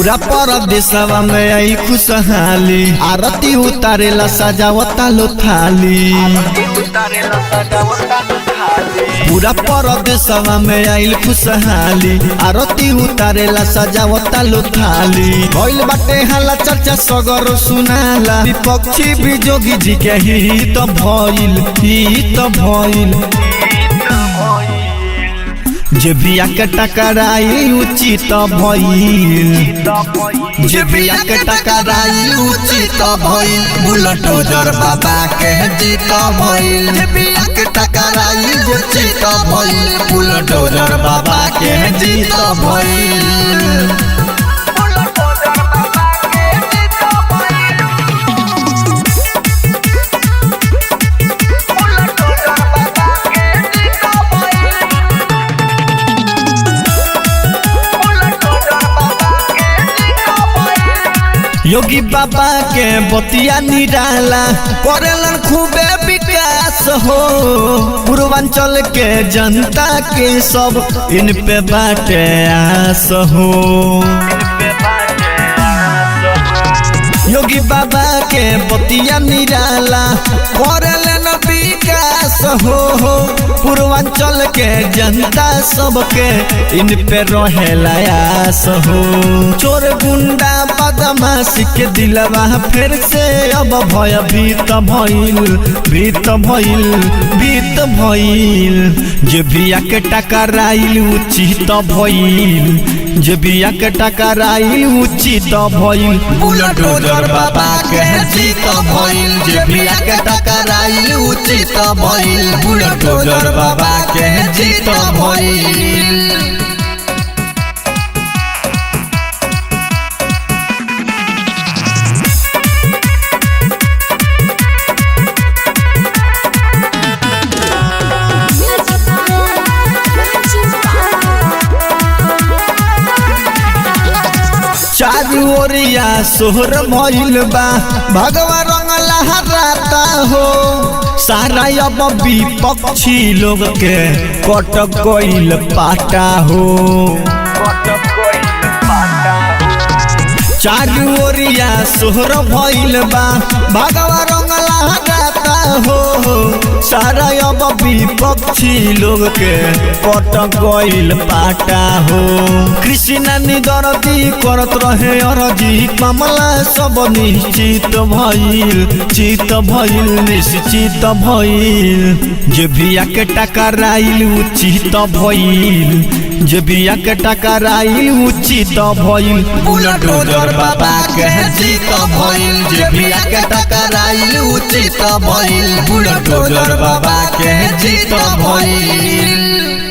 पूरा परदेशवा में आई खुशहाली आरती उतारेला सजावता लो थाली। पूरा परदेशवा में आइल खुशहाली आरती उतारेला सजावता लो थाली। भइल बाटे हाला चर्चा सगर सुनाला विपक्षी भी जोगी जी के हित भइल जे बिया के टकराई उचित भइल जे बिया के टकराई उचित भइल बुलडोजर बाबा के जीत भइल। जे बिया के टकराई उचित भइल बुलडोजर बाबा के जीत भइल। योगी बाबा के बतिया निराला करेलन खूबे विकास हो। पूर्वांचल के जनता के सब इन पे बाटे आस हो। योगी बाबा के बतिया निराला करेलन विकास हो। पूर्वांचल के जनता सबके इन पे रहेला आस हो। चोर गुंडा बदमाशी के दिलवा फिर से अब भय भीत भइल जे बिया के टकराइल उचित भइल। जे बिया के टकराइल उचित भइल बुलडोजर बाबा के जीत भइल। जे बिया के टकराइल उचित भइल बुलडोजर बाबा के जीत भइल। चारू ओरिया सोहर भइल बा भगवा रंग लहराता हो। सारा अब विपक्षी लोग के कटक गइल पाटा हो। चारू ओरिया सोहर भइल बा भगवा रंग लहराता हो। सारा अब विपक्षी लोग के कटक गइल पाटा हो। कृष्णा निदरदी करत रहे अरजी मामला सब निश्चित भइल। जे बिया के टकराइल उचित भइल। जे बिया के टकराइल उचित भइल बुलडोजर बाबा के जीत भइल। जे बिया के टकराइल उचित भइल बुलडोजर बाबा के जीत भइल।